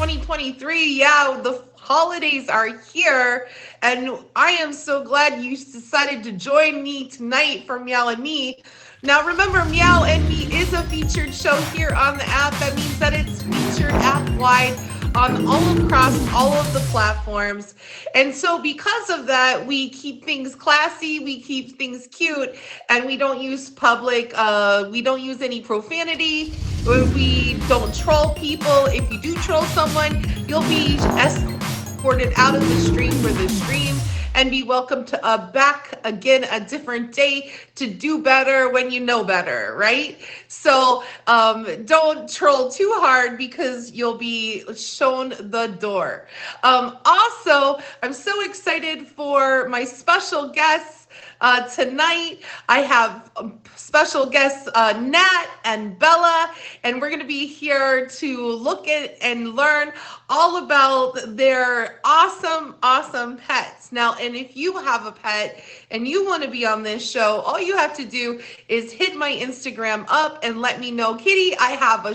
2023. Yeah, the holidays are here, and I am so glad you decided to join me tonight for Meow and Me. Now, remember, Meow and Me is a featured show here on the app. That means that it's featured app wide on all across all of the platforms. And so because of that, we keep things classy, we keep things cute, and we don't use any profanity. We don't troll people. If you do troll someone, you'll be escorted out of the stream for the stream and be welcome to back again a different day to do better when you know better, right? So don't troll too hard because you'll be shown the door. Also, I'm so excited for my special guests. Tonight, I have special guests Nat and Bella, and we're going to be here to look at and learn all about their awesome pets. Now, and if you have a pet and you want to be on this show, all you have to do is hit my Instagram up and let me know, Kitty, I have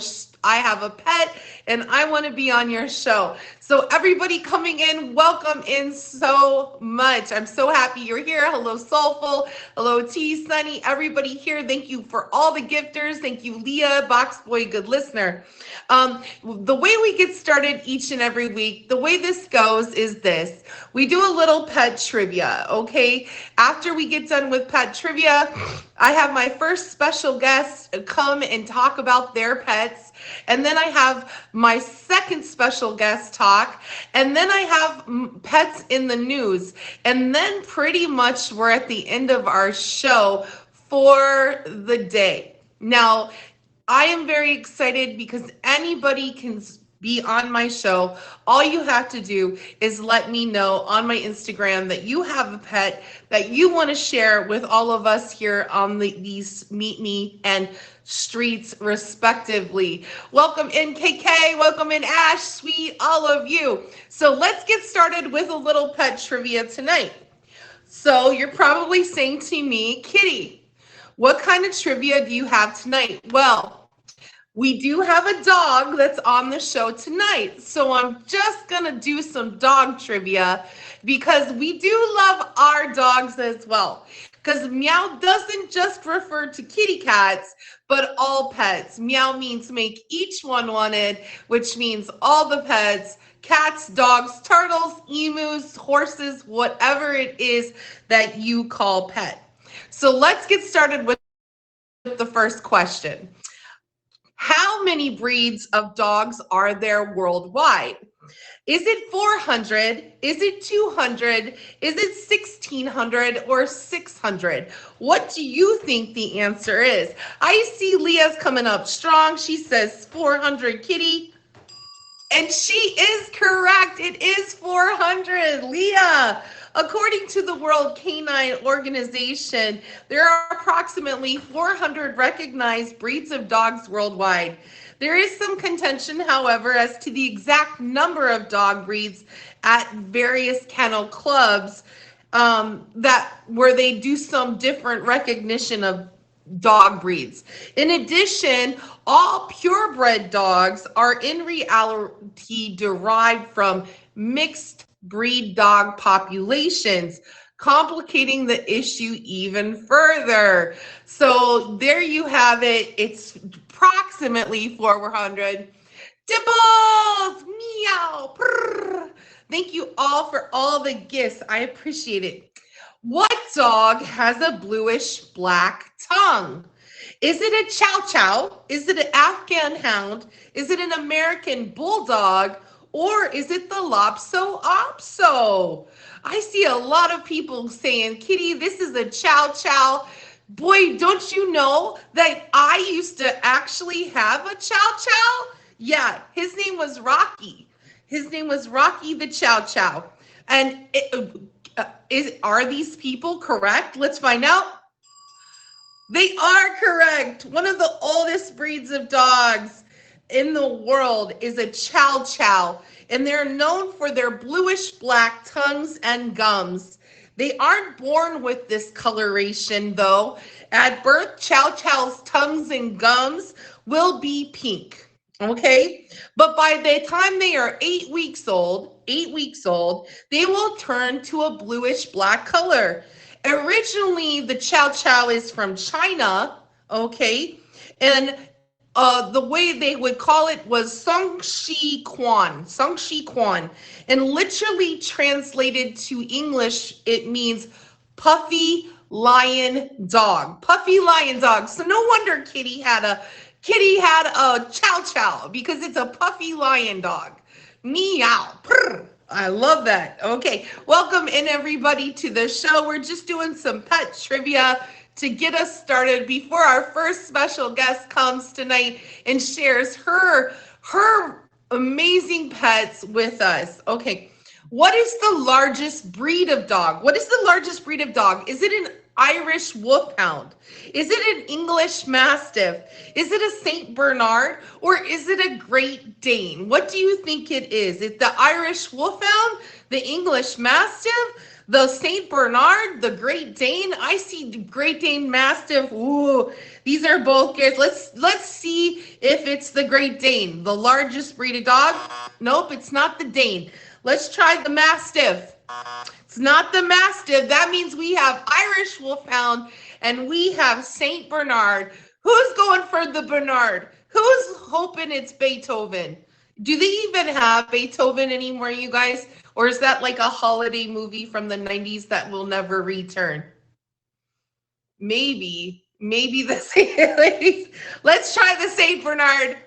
a pet and I want to be on your show. So everybody coming in, welcome in so much. I'm so happy you're here. Hello, Soulful. Hello, T, Sunny. Everybody here. Thank you for all the gifters. Thank you, Leah, Box Boy, good listener. The way we get started each and every week, the way this goes is this. We do a little pet trivia, okay? After we get done with pet trivia, I have my first special guest come and talk about their pets. And then I have my second special guest talk. And then I have pets in the news. And then pretty much we're at the end of our show for the day. Now, I am very excited because anybody can be on my show. All you have to do is let me know on my Instagram that you have a pet that you want to share with all of us here on these Meet Me and streets respectively. Welcome in KK, welcome in Ash, Sweet, all of you. So let's get started with a little pet trivia tonight. So you're probably saying to me, Kitty, what kind of trivia do you have tonight? Well, we do have a dog that's on the show tonight. So I'm just going to do some dog trivia because we do love our dogs as well. Because Meow doesn't just refer to kitty cats, but all pets. Meow means make each one wanted, which means all the pets, cats, dogs, turtles, emus, horses, whatever it is that you call pet. So let's get started with the first question. How many breeds of dogs are there worldwide? Is it 400? Is it 200? Is it 1600 or 600? What do you think the answer is? I see Leah's coming up strong. She says 400, Kitty. And she is correct. It is 400. Leah, according to the World Canine Organization, there are approximately 400 recognized breeds of dogs worldwide. There is some contention, however, as to the exact number of dog breeds at various kennel clubs where they do some different recognition of dog breeds. In addition, all purebred dogs are in reality derived from mixed breed dog populations, complicating the issue even further. So there you have it. It's approximately 400. Dibbles! Meow! Purr. Thank you all for all the gifts. I appreciate it. What dog has a bluish black tongue? Is it a chow chow? Is it an Afghan hound? Is it an American bulldog? Or is it the Lopso Opso? I see a lot of people saying, Kitty, this is a chow chow. Boy, don't you know that I used to actually have a chow chow? Yeah, his name was Rocky. His name was Rocky the Chow Chow. And are these people correct? Let's find out. They are correct. One of the oldest breeds of dogs in the world is a chow chow, and they're known for their bluish black tongues and gums. They aren't born with this coloration, though. At birth, chow chow's tongues and gums will be pink. Okay. But by the time they are 8 weeks old, they will turn to a bluish black color. Originally, the Chow Chow is from China. Okay. And the way they would call it was Song Shi Quan. And literally translated to English, it means puffy lion dog. Puffy lion dog. So no wonder Kitty had a chow chow because it's a puffy lion dog. Meow. Purr. I love that. Okay, welcome in everybody to the show. We're just doing some pet trivia to get us started before our first special guest comes tonight and shares her amazing pets with us. Okay, what is the largest breed of dog? What is the largest breed of dog? Is it an Irish Wolfhound? Is it an English Mastiff? Is it a Saint Bernard? Or is it a Great Dane? What do you think it is? Is it the Irish Wolfhound, the English Mastiff, the Saint Bernard, the Great Dane? I see Great Dane Mastiff. Ooh, these are both good. Let's see if it's the Great Dane, the largest breed of dog. Nope, it's not the Dane. Let's try the Mastiff. It's not the Mastiff. That means we have Irish Wolfhound and we have Saint Bernard. Who's going for the Bernard? Who's hoping it's Beethoven? Do they even have Beethoven anymore, you guys? Or is that like a holiday movie from the 90s that will never return? Maybe the Saint. Let's try the Saint Bernard.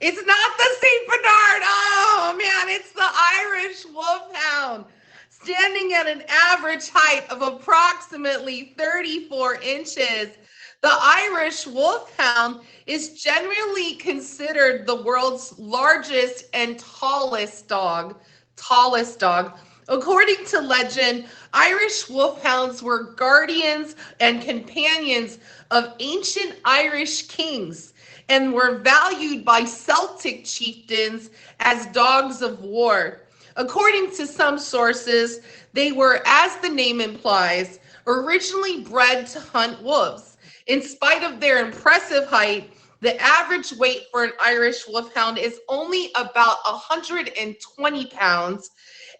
It's not the Saint Bernard. Oh man, it's the Irish Wolfhound. Standing at an average height of approximately 34 inches, the Irish Wolfhound is generally considered the world's largest and tallest dog. Tallest dog. According to legend, Irish wolfhounds were guardians and companions of ancient Irish kings and were valued by Celtic chieftains as dogs of war. According to some sources, they were, as the name implies, originally bred to hunt wolves. In spite of their impressive height, the average weight for an Irish Wolfhound is only about 120 pounds,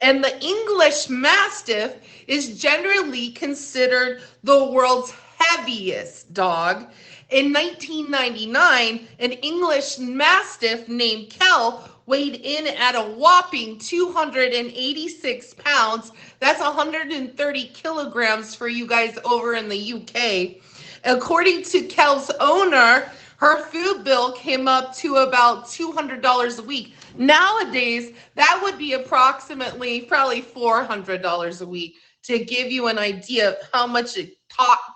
and the English Mastiff is generally considered the world's heaviest dog. In 1999, an English Mastiff named Kel weighed in at a whopping 286 pounds. That's 130 kilograms for you guys over in the UK. According to Kel's owner, her food bill came up to about $200 a week. Nowadays, that would be approximately probably $400 a week, to give you an idea of how much it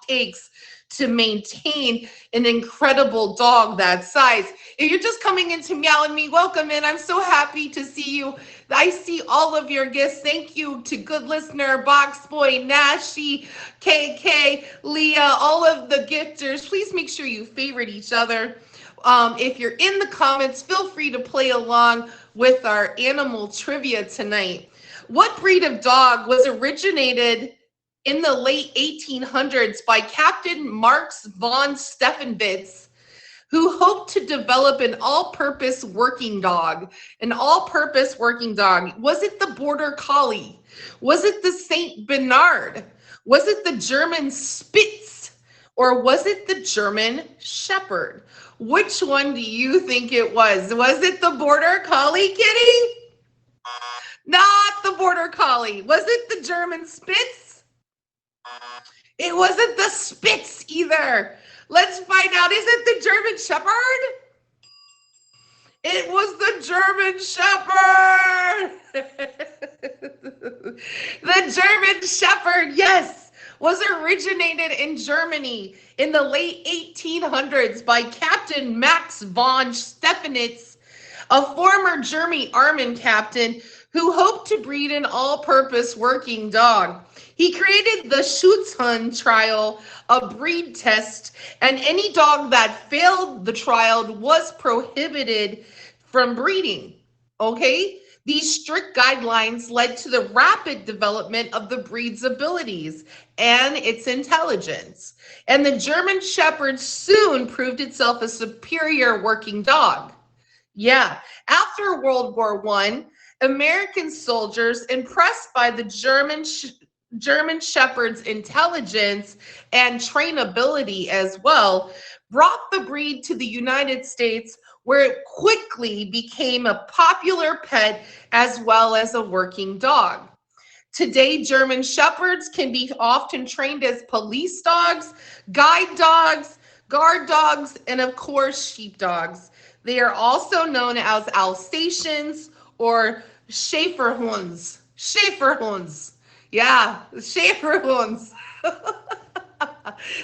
takes to maintain an incredible dog that size. If you're just coming into Meow and Me, welcome in. I'm so happy to see you. I see all of your gifts. Thank you to Good Listener, Box Boy, Nashi, KK, Leah, all of the gifters. Please make sure you favorite each other. If you're in the comments, feel free to play along with our animal trivia tonight. What breed of dog was originated in the late 1800s by Captain Marx von Steffenwitz, who hoped to develop an all-purpose working dog? An all-purpose working dog. Was it the Border Collie? Was it the Saint Bernard? Was it the German Spitz? Or was it the German Shepherd? Which one do you think it was? Was it the Border Collie, Kitty? Not the Border Collie. Was it the German Spitz? It wasn't the Spitz either. Let's find out. Is it the German Shepherd? It was the German Shepherd. The German Shepherd, yes, was originated in Germany in the late 1800s by Captain Max von Steffenwitz, a former German army captain who hoped to breed an all-purpose working dog. He created the Schutzhund trial, a breed test, and any dog that failed the trial was prohibited from breeding. Okay? These strict guidelines led to the rapid development of the breed's abilities and its intelligence. And the German Shepherd soon proved itself a superior working dog. Yeah. After World War One, American soldiers, impressed by the German Shepherd's intelligence and trainability as well, brought the breed to the United States, where it quickly became a popular pet as well as a working dog. Today, German Shepherds can be often trained as police dogs, guide dogs, guard dogs, and of course, sheepdogs. They are also known as Alsatians or Schäferhunds. Schäferhunds. Yeah, Schäferhunds.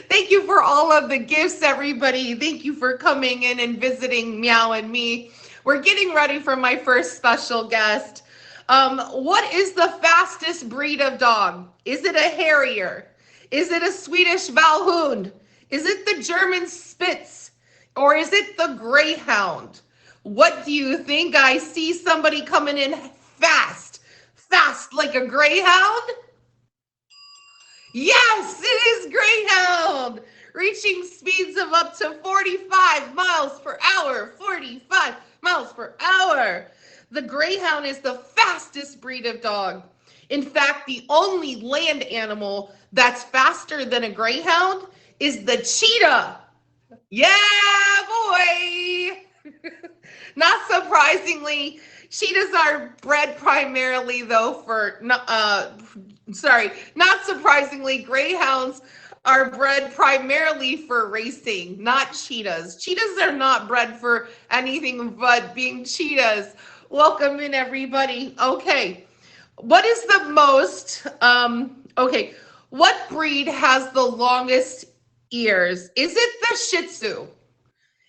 Thank you for all of the gifts, everybody. Thank you for coming in and visiting Meow and me. We're getting ready for my first special guest. What is the fastest breed of dog? Is it a Harrier? Is it a Swedish Valhund? Is it the German Spitz? Or is it the Greyhound? What do you think? I see somebody coming in fast, fast like a Greyhound. Yes, it is Greyhound, reaching speeds of up to 45 miles per hour. 45 miles per hour. The Greyhound is the fastest breed of dog. In fact, the only land animal that's faster than a Greyhound is the cheetah. Yeah, boy. Not surprisingly, cheetahs are bred primarily, though, not surprisingly, greyhounds are bred primarily for racing, not cheetahs. Cheetahs are not bred for anything but being cheetahs. Welcome in, everybody. Okay, what is the what breed has the longest ears? Is it the Shih Tzu?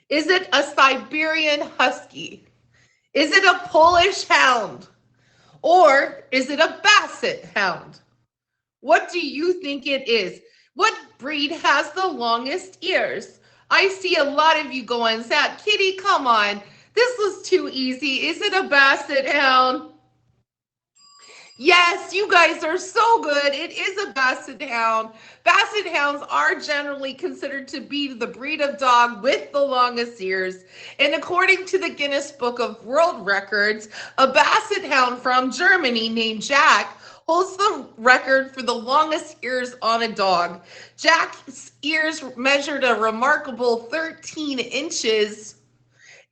Is it a Siberian Husky? Is it a Polish Hound? Or is it a Basset Hound? What do you think it is? What breed has the longest ears? I see a lot of you going, Zach, Kitty, come on. This was too easy. Is it a Basset Hound? Yes, you guys are so good. It is a Basset Hound. Basset Hounds are generally considered to be the breed of dog with the longest ears. And according to the Guinness Book of World Records, a Basset Hound from Germany named Jack holds the record for the longest ears on a dog. Jack's ears measured a remarkable 13 inches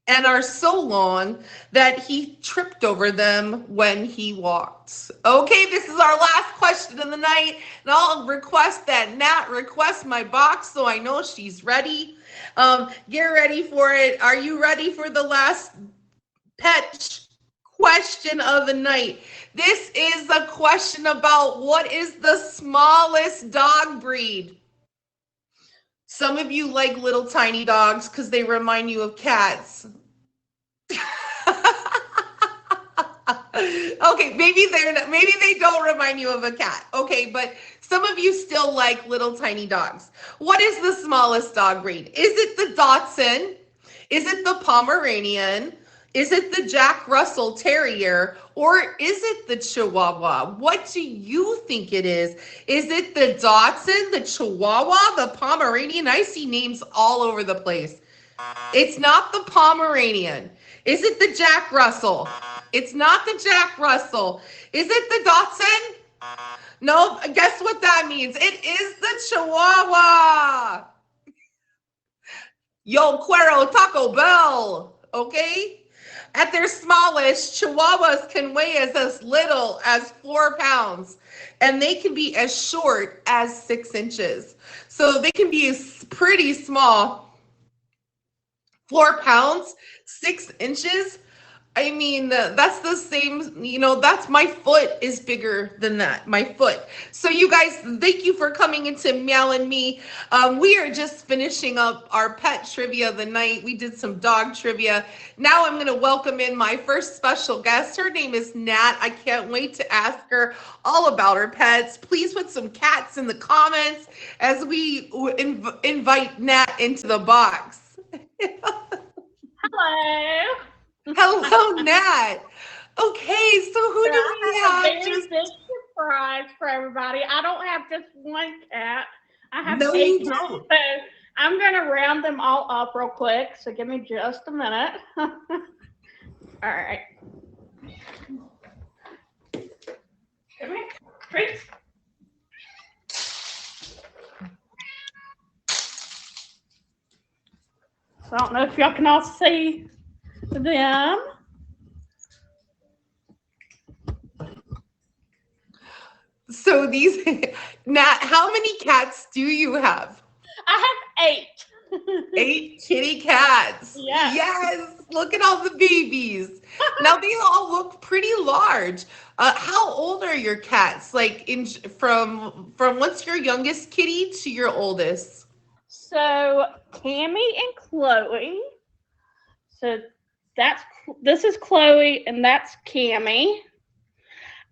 and are so long that he tripped over them when he walked. Okay, this is our last question of the night, and I'll request that Nat request my box so I know she's ready. Get ready for it. Are you ready for the last pet question of the night? This is a question about what is the smallest dog breed. Some of you like little tiny dogs because they remind you of cats. Okay, maybe they don't remind you of a cat. Okay, but some of you still like little tiny dogs. What is the smallest dog breed? Is it the Dachshund? Is it the Pomeranian? Is it the Jack Russell Terrier? Or is it the Chihuahua? What do you think it is? Is it the Dachshund, the Chihuahua, the Pomeranian? I see names all over the place. It's not the Pomeranian. Is it the Jack Russell? It's not the Jack Russell. Is it the Dachshund? No, guess what that means? It is the Chihuahua. Yo, Cuero Taco Bell. Okay? At their smallest, Chihuahuas can weigh as little as 4 pounds, and they can be as short as 6 inches. So they can be pretty small. 4 pounds, 6 inches. I mean, that's the same, that's my foot is bigger than that, my foot. So you guys, thank you for coming into Meow and Me. We are just finishing up our pet trivia of the night. We did some dog trivia. Now I'm going to welcome in my first special guest. Her name is Nat. I can't wait to ask her all about her pets. Please put some cats in the comments as we invite Nat into the box. Hello. Hello, Nat. Okay, so who do we have? A very big surprise for everybody. I don't have just one cat. I have No, 8 you cats. don't. So I'm going to round them all up real quick. So give me just a minute. All right. Come here. Treats. So I don't know if y'all can all see them. So these Nat, how many cats do you have? I have 8. 8 kitty cats. Yes. Yes. Look at all the babies. Now they all look pretty large. How old are your cats? Like in from what's your youngest kitty to your oldest? So Cammy and Chloe. So that's this is Chloe and that's Cammy.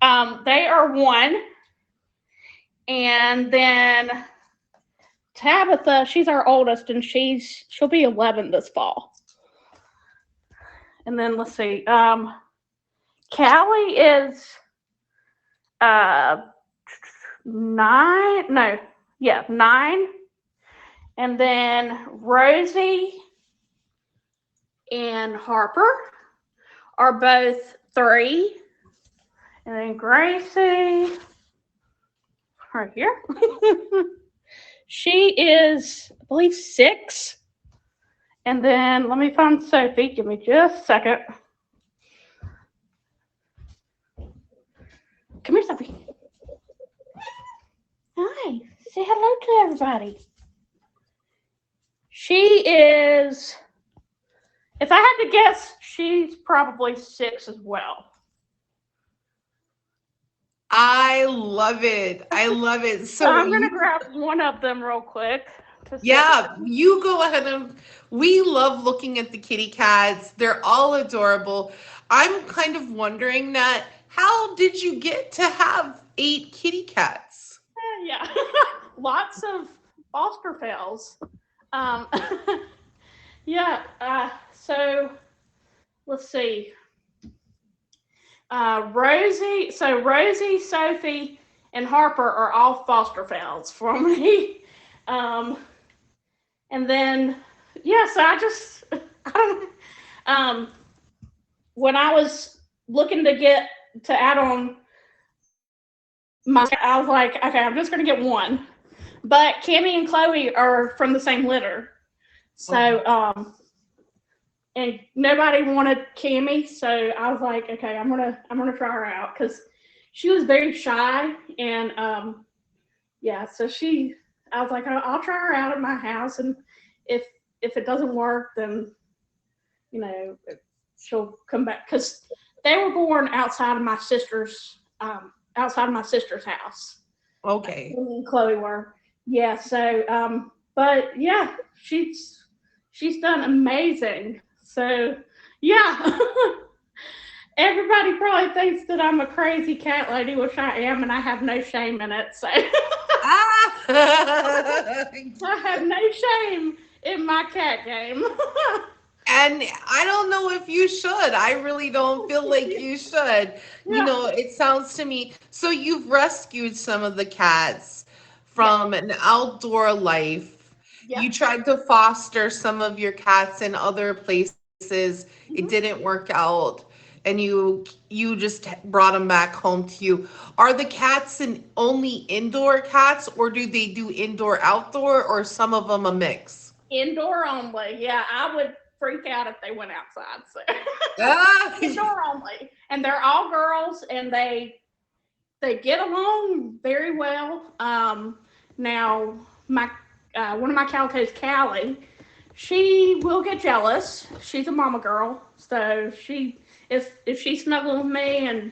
They are 1, and then Tabitha, she's our oldest, and she'll be 11 this fall. And then let's see, Callie is 9. No, yeah, 9. And then Rosie and Harper are both 3. And then Gracie, right here, she is, I believe, 6. And then let me find Sophie. Give me just a second. Come here, Sophie. Hi. Say hello to everybody. She is, if I had to guess, she's probably 6 as well. I love it. I love it. So I'm going to grab one of them real quick. Yeah, you go ahead and we love looking at the kitty cats. They're all adorable. I'm kind of wondering that how did you get to have 8 kitty cats? Yeah, lots of foster fails. Yeah, so let's see. Rosie, Sophie, and Harper are all foster fails for me. And then, yes, when I was looking to add on I was like, okay, I'm just going to get 1. But Cammy and Chloe are from the same litter. So, and nobody wanted Cammy, so I was like, okay, I'm gonna try her out because she was very shy, and yeah, so I was like, I'll try her out at my house, and if it doesn't work, then she'll come back because they were born outside of my sister's house. Okay. Me and Chloe were, yeah. So, but yeah, she's done amazing. So, yeah. Everybody probably thinks that I'm a crazy cat lady, which I am, and I have no shame in it. So, Ah! I have no shame in my cat game. And I don't know if you should. I really don't feel like you should. Yeah. It sounds to me. So you've rescued some of the cats from an outdoor life. Yeah. You tried to foster some of your cats in other places. It didn't work out. And you just brought them back home to you. Are the cats only indoor cats, or do they do indoor outdoor, or some of them a mix? Indoor only. Yeah, I would freak out if they went outside. So Ah! indoor only, and they're all girls, and they get along very well. Now my one of my calicos, Callie, she will get jealous. She's a mama girl, so if she's snuggling with me and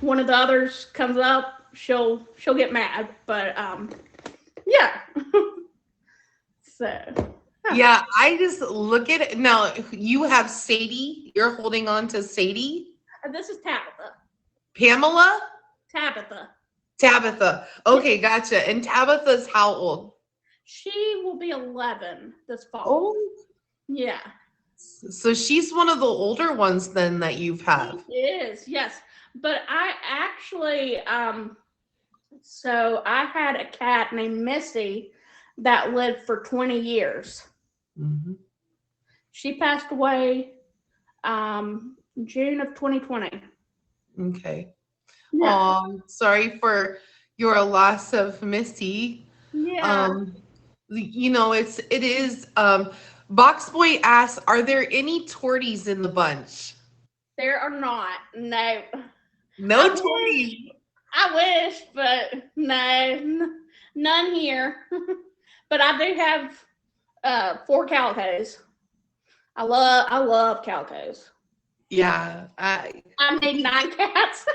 one of the others comes up, she'll get mad. But yeah. So. Yeah, I just look at it. Now, you have Sadie. You're holding on to Sadie. This is Tabitha. Pamela? Tabitha. Tabitha. Okay, gotcha. And Tabitha's how old? She will be 11 this fall. Oh. Yeah. So she's one of the older ones then that you've had. She is, yes. But I actually, so I had a cat named Missy that lived for 20 years. Mm-hmm. She passed away June of 2020. Okay. Yeah. Sorry for your loss of Missy. Yeah. Um, it is. Box Boy asks, "Are there any torties in the bunch?" There are not. No. No I wish. torties. But no, none here. But I do have four calicos. I love calicos. Yeah, I need nine cats.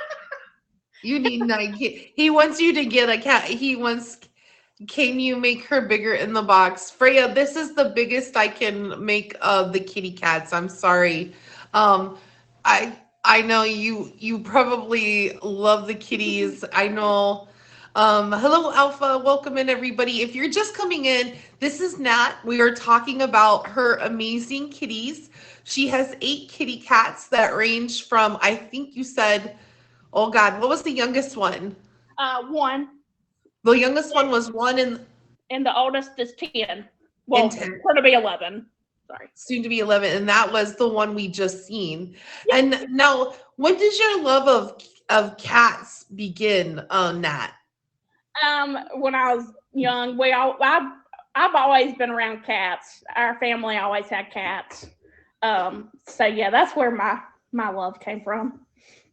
you need Nike. He wants you to get a cat. He wants. Can you make her bigger in the box? Freya, this is the biggest I can make of the kitty cats. I'm sorry. Um, I know you probably love the kitties. I know. Hello, Alpha. Welcome in, everybody. If you're just coming in, this is Nat. We are talking about her amazing kitties. She has 8 kitty cats that range from, I think you said, oh God, what was the youngest one? One, The youngest one was 1 and the oldest is 10. and Well, 10, going to be 11. Sorry. soon to be 11, and that was the one we just seen. Yep. And now, when did your love of cats begin, Nat? When I was young, I've always been around cats. Our family always had cats. So yeah, that's where my love came from.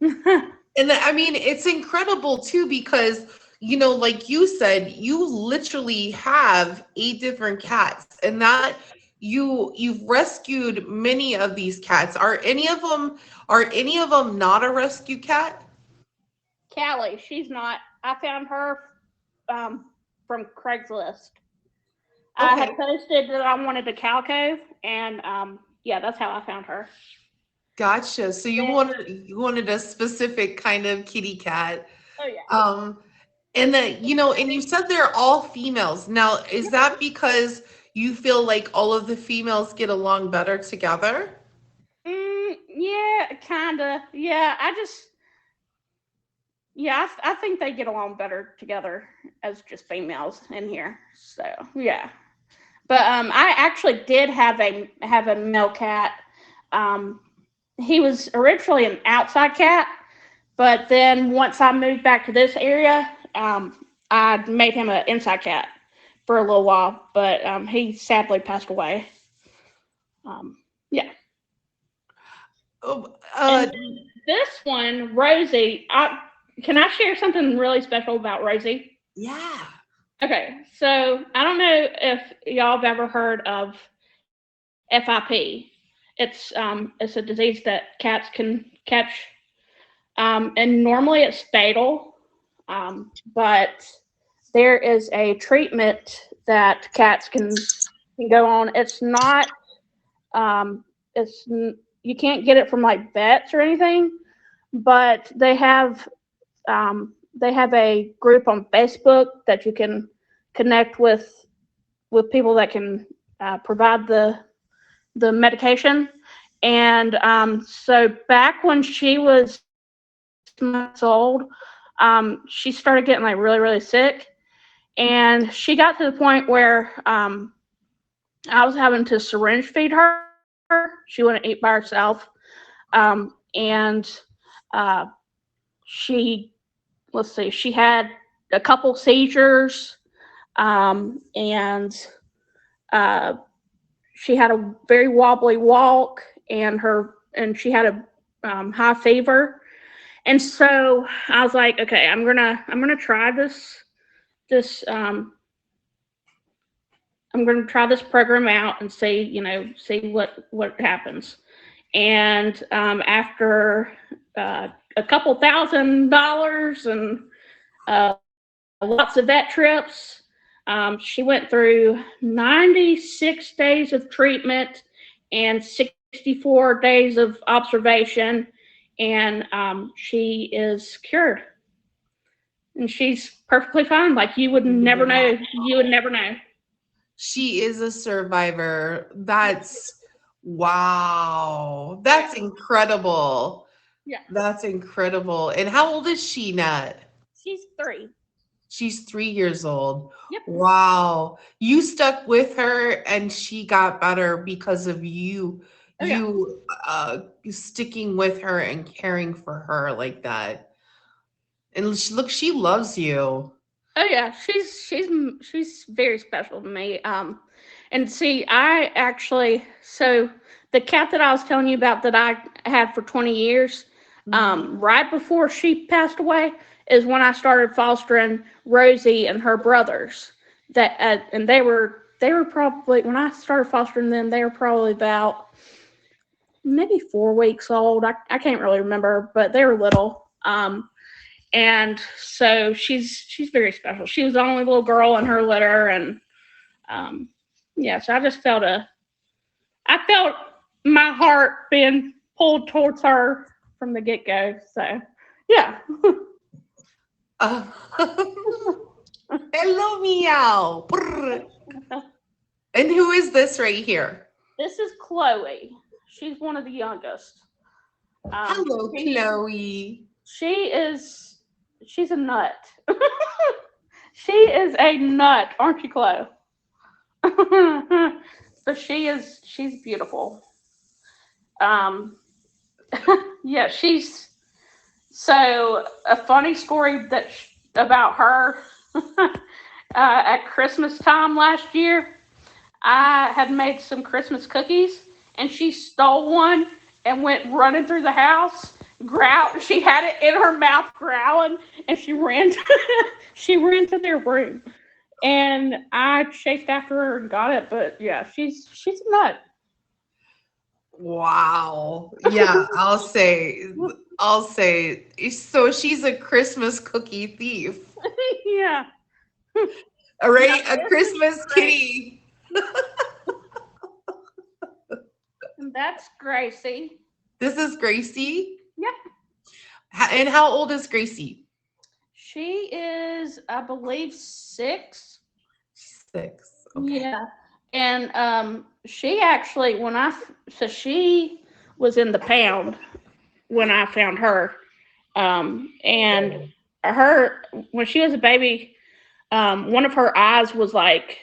And I mean, it's incredible too because like you said, you literally have 8 different cats, and that you've rescued many of these cats. Are any of them not a rescue cat? Callie, she's not. I found her from Craigslist. I had Okay, posted that I wanted a calico, and yeah, that's how I found her. gotcha. So you Then, wanted a specific kind of kitty cat. oh yeah. Um, and you said they're all females. Now, is that because you feel like all of the females get along better together? Yeah, kinda. Yeah, I think they get along better together as just females in here. So yeah, but I actually did have a male cat. Um, he was originally an outside cat, but then once I moved back to this area, I made him an inside cat for a little while, but he sadly passed away. Yeah, Oh, and this one, Rosie, can I share something really special about Rosie? yeah. Okay, so I don't know if y'all have ever heard of FIP. It's a disease that cats can catch, and normally it's fatal. But there is a treatment that cats can go on. It's not. It's you can't get it from like vets or anything, but they have a group on Facebook that you can connect with people that can provide the medication. And so back when she was months old, she started getting like really really sick, and she got to the point where I was having to syringe feed her. She wouldn't eat by herself, and uh, she let's see, she had a couple seizures, and uh, she had a very wobbly walk, and she had a high fever. And so I was like, okay, I'm gonna try this I'm gonna try this program out and see what happens. And after a couple $1,000 and lots of vet trips, she went through 96 days of treatment and 64 days of observation, and she is cured. And she's perfectly fine. Like you would never know. You would never know. She is a survivor. That's wow. Yeah. That's incredible. Yeah. That's incredible. And how old is she, Nat? She's 3. She's 3 years old. Yep. Wow. You stuck with her and she got better because of you. Oh yeah. you sticking with her and caring for her like that. And look, she loves you. Oh yeah, she's very special to me. And see, I actually so the cat that I was telling you about that I had for 20 years, Mhm. right before she passed away, is when I started fostering Rosie and her brothers. That and they were probably when I started fostering them, they were probably about maybe 4 weeks old. I can't really remember, but they were little. And so she's very special. She was the only little girl in her litter, and um, yeah, so I felt my heart being pulled towards her from the get go. So yeah, Uh, hello, meow. Brr. And who is this right here? this is Chloe. She's one of the youngest. Hello, She Chloe. she is she's a nut. She is a nut, aren't you, Chloe? But she's beautiful. Um, yeah, she's so a funny story about her. At Christmas time last year, I had made some Christmas cookies, and she stole one and went running through the house. She had it in her mouth, growling, and she ran to their room. And I chased after her and got it. But yeah, she's a nut. Wow. Yeah, I'll say. So she's a Christmas cookie thief. Yeah. All Now right, a this is Christmas great. kitty. And that's Gracie. This is Gracie. Yep. And how old is Gracie? She is, I believe, 6. 6. Okay. Yeah. And she actually, so she was in the pound when I found her. And her, when she was a baby, one of her eyes was like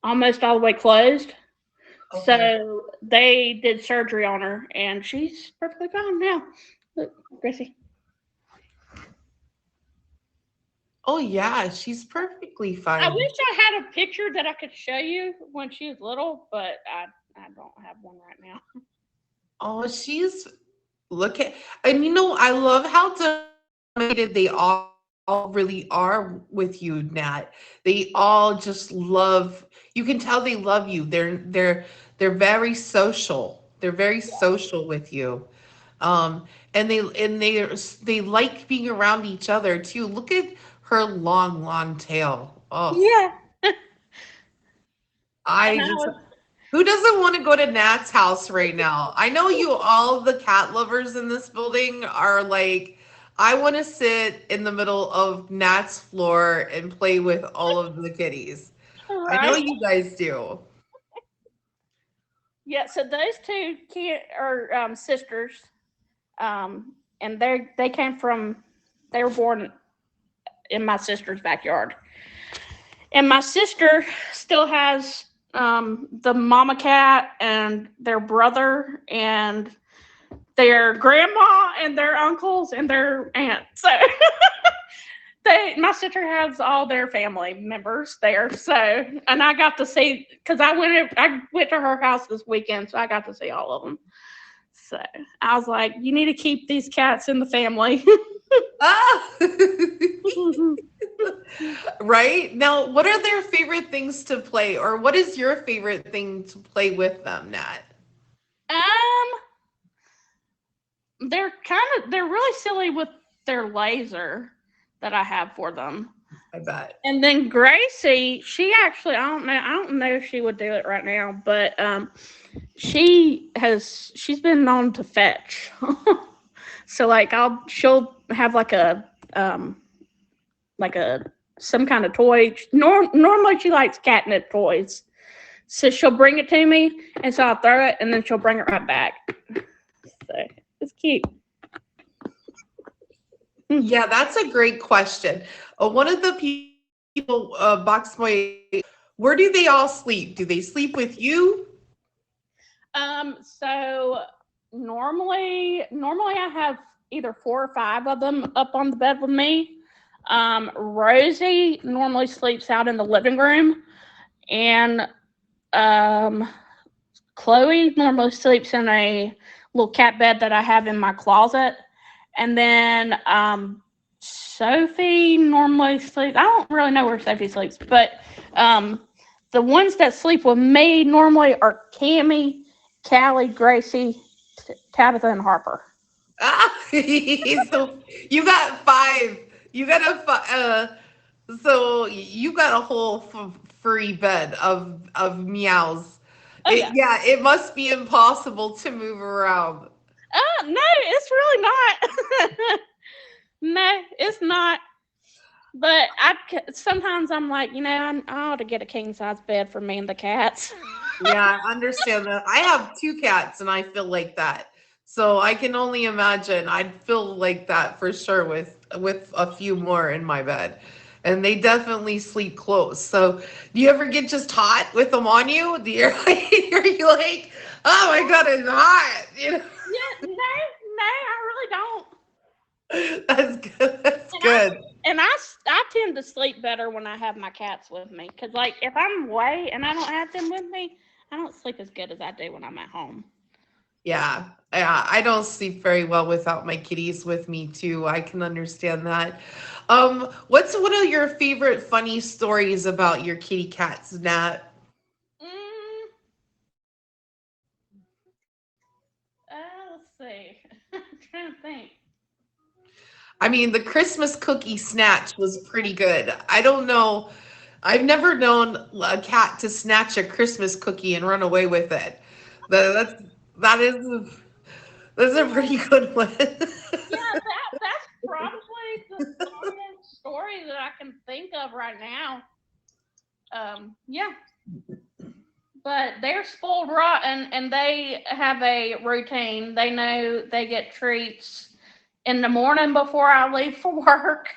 almost all the way closed. Okay. So they did surgery on her, and she's perfectly fine now. Look, Gracie. Oh yeah, she's perfectly I fine. wish I had a picture that I could show you when she was little, but I don't have one right now. Oh, she's look at and I love how dominated they all really are with you, Nat. They all just love you can tell they love you. They're very social. They're very social with you. And they like being around each other too. Look at her long tail. Oh, Yeah. And I I just was who doesn't want to go to Nat's house right now? I know you all the cat lovers in this building are like, I want to sit in the middle of Nat's floor and play with all of the kitties. I know right. you guys do. Yeah. So those two are sisters, and they came from they were born in my sister's backyard. And my sister still has the mama cat and their brother and their grandma and their uncles and their aunt. So my sister has all their family members there. So and I got to see because I went to her house this weekend, so I got to see all of them. So I was like, you need to keep these cats in the family. Ah! Right? Now, what are their favorite things to play, or what is your favorite thing to play with them, Nat? um, they're really silly with their laser that I have for them. I bet. And then Gracie, she actually I don't know if she would do it right now, but she's been known to fetch. So like she'll have like a some kind of toy. Normally she likes catnip toys. So she'll bring it to me and so I'll throw it and then she'll bring it right back. So it's cute. Yeah, that's a great question. One of the people, Box Boy, where do they all sleep? Do they sleep with you? So normally I have either 4 or 5 of them up on the bed with me. Rosie normally sleeps out in the living room, and um, Chloe normally sleeps in a little cat bed that I have in my closet, and then Sophie normally sleeps. I don't really know where Sophie sleeps, but um, the ones that sleep with me normally are Cammy, Callie, Gracie, Tabitha, and Harper. Ah, so you got five. You got so you got a whole free bed of meows. Oh yeah. Yeah, it must be impossible to move around. No, it's really not. No, it's not. But sometimes I'm like, I ought to get a king size bed for me and the cats. Yeah, I understand that. I have two cats and I feel like that. So I can only imagine I'd feel like that for sure with a few more in my bed. And they definitely sleep close. So do you ever get just hot with them on you? Do you are you like, oh my god, it's hot? Yeah, no, I really don't. That's good. That's And I good. and I tend to sleep better when I have my cats with me. Cause like if I'm away and I don't have them with me, I don't sleep as good as I do when I'm at home. Yeah, yeah, I don't sleep very well without my kitties with me too. I can understand that. What's one of your favorite funny stories about your kitty cats, Nat? Mm, let's see. I'm trying to think. I mean, the Christmas cookie snatch was pretty good. I don't know. I've never known a cat to snatch a Christmas cookie and run away with it. That's that is that's a Yeah, pretty good one. yeah, that's probably the funniest story that I can think of right now. Yeah, but they're spoiled rotten, and they have a routine. They know they get treats in the morning before I leave for work,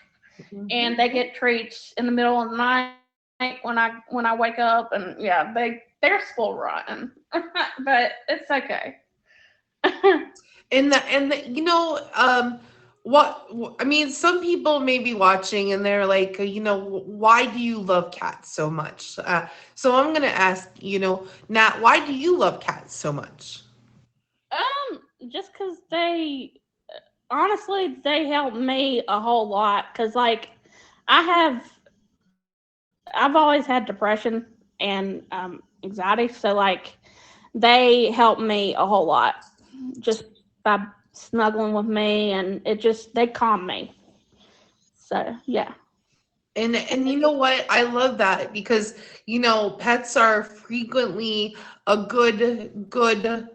and they get treats in the middle of the night when I wake up. And yeah, they're spoiled rotten, but it's okay. I mean, some people may be watching and they're like, why do you love cats so much? So I'm gonna ask, Nat, why do you love cats so much? Just because they honestly they help me a whole lot. Because like I have I've always had depression and anxiety, so like they help me a whole lot just by snuggling with me, and they calm me. So yeah. And you know what? I love that because pets are frequently a good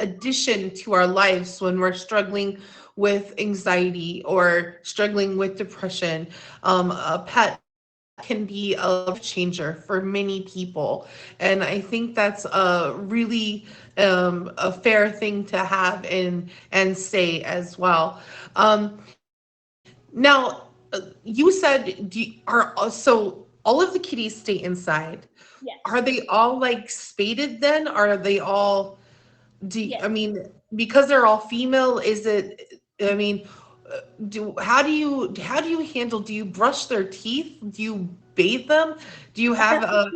addition to our lives when we're struggling with anxiety or struggling with depression. A pet can be a life changer for many people, and I think that's a really a fair thing to have and say as well. Now, you said so all of the kitties stay inside. Are Yes. they all like spaded then? Are they all I Yes. mean, because they're all female, is it I mean, do how do you handle do you brush their teeth? Do you bathe them? Do you have a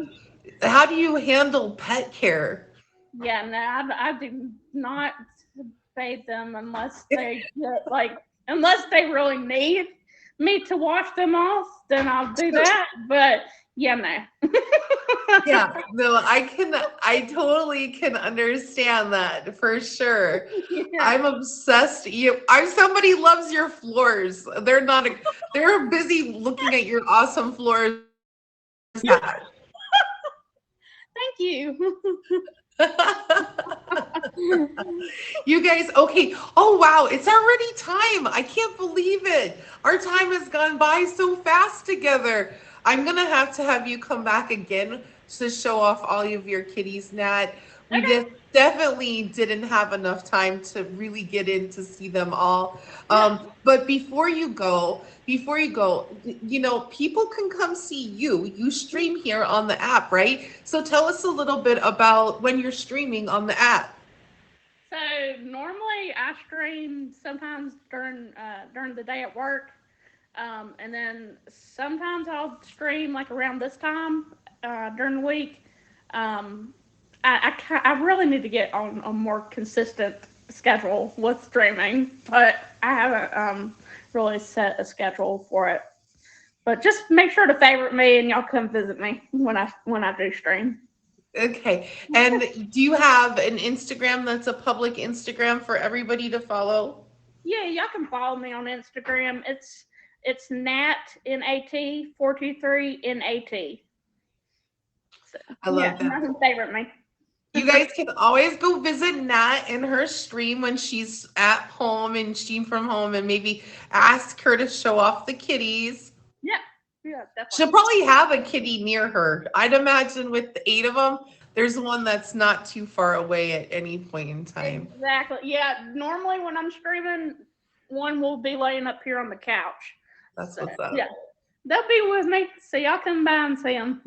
how do you handle pet care? Yeah. No, I do not bathe them unless they get like unless they really need me to wash them off. Then I'll do that. But yeah, no. Yeah, no, I totally can understand that for sure. Yeah. I'm obsessed. I'm somebody loves your floors. They're busy looking at your awesome floors. Thank you. You guys, okay. Oh wow, it's already time. I can't believe it. Our time has gone by so fast together. I'm gonna have to have you come back again to show off all of your kitties, Nat. We Okay. did. definitely didn't have enough time to really get in to see them all. Yeah. But before you go, people can come see you. You stream here on the app, right? So tell us a little bit about when you're streaming on the app. So normally I stream sometimes during the day at work, and then sometimes I'll stream like around this time during the week. Um, I really need to get on a more consistent schedule with streaming, but I haven't really set a schedule for it. But just make sure to favorite me, and y'all come visit me when I do stream. Okay. And do you have an Instagram that's a public Instagram for everybody to follow? Yeah, y'all can follow me on Instagram. It's Nat 423 NAT. So, I yeah, love you that. can favorite me. You guys can always go visit Nat in her stream when she's at home and stream from home and maybe ask her to show off the kitties. Yeah, yeah, She'll definitely. probably have a kitty near her. I'd imagine with the 8 of them, there's one that's not too far away at any point in time. Exactly. Yeah, normally when I'm streaming, one will be laying up here on the couch. That's So what's up. yeah, they'll be with me. So y'all come by and see them,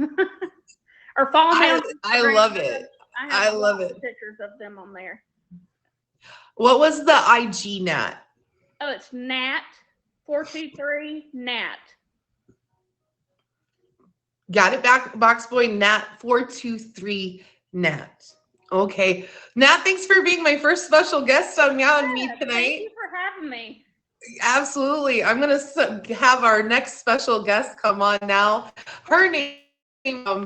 or follow me I on I Instagram. love it. I I have love lots it. of pictures of them on there. What was the IG Nat? Oh, it's Nat 423 Nat. Got it back, Box Boy Nat 423 Nat. Okay. Nat, thanks for being my first special guest on Meow and Me Yeah, thank tonight. you for having me. Absolutely. I'm going to have our next special guest come on now. Her name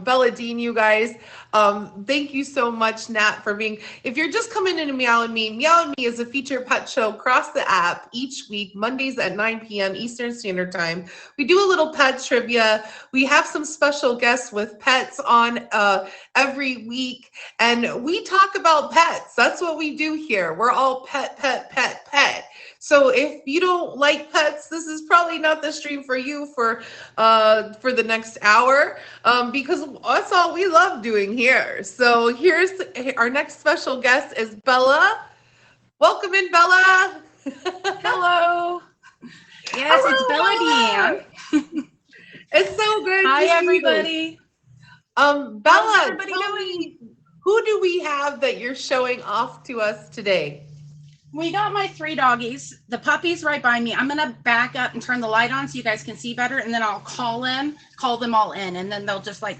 Bella Dean, you guys. Thank you so much, Nat, for being. If you're just coming into Meow and Me, Meow and Me is a feature pet show across the app each week, Mondays at 9 p.m. Eastern Standard Time. We do a little pet trivia. We have some special guests with pets on every week, and we talk about pets. That's what we do here. We're all pet, pet, pet, pet. So if you don't like pets, this is probably not the stream for you for the next hour, because that's all we love doing here. So here's our next special guest is Bella. Welcome in, Bella. Hello. Yes, it's Hello, Bella Bella. It's so good Deanne. Hi, to see you. everybody. Bella, How's everybody tell doing? me, who do we have that you're showing off to us today? We got my 3 doggies. The puppy's right by me. I'm going to back up and turn the light on so you guys can see better, and then I'll call them all in, and then they'll just like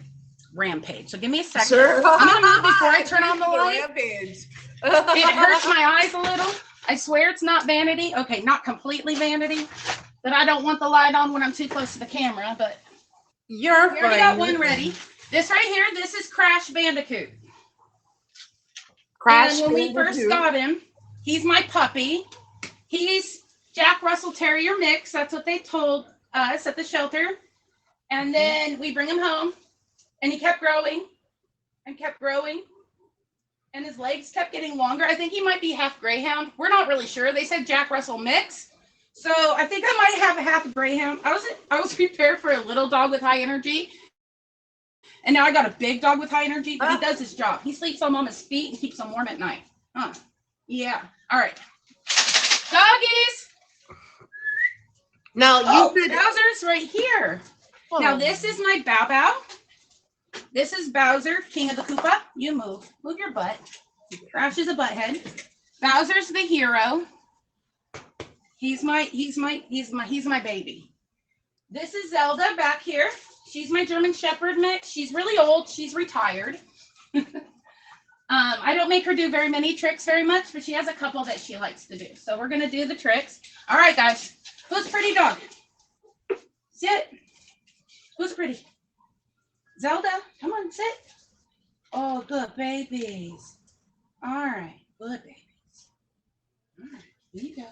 rampage. So give me a second. Sure. I'm going to move before I turn on the light. Rampage. It hurts my eyes a little. I swear it's not vanity. Okay, not completely vanity, but I don't want the light on when I'm too close to the camera, but You're we already got one ready. This right here, this is Crash Bandicoot. Crash And when we first Bandicoot. got him, he's my puppy. He's Jack Russell Terrier mix. That's what they told us at the shelter. And then we bring him home, and he kept growing and kept growing. And his legs kept getting longer. I think he might be half greyhound. We're not really sure. They said Jack Russell mix. So I think I might have a half greyhound. I was prepared for a little dog with high energy. And now I got a big dog with high energy, but he does his job. He sleeps on mama's feet and keeps them warm at night. Yeah. All right. Doggies. Now you said Bowser's right here. Oh. Now this is my Bow Bow. This is Bowser, King of the Koopa. You move. Move your butt. Crash is a butthead. Bowser's the hero. He's my baby. This is Zelda back here. She's my German Shepherd mix. She's really old. She's retired. I don't make her do very many tricks very much, but she has a couple that she likes to do. So we're going to do the tricks. All right, guys. Who's pretty dog? Sit. Who's pretty? Zelda, come on, sit. Oh, good babies. All right, good babies. All right, here you go.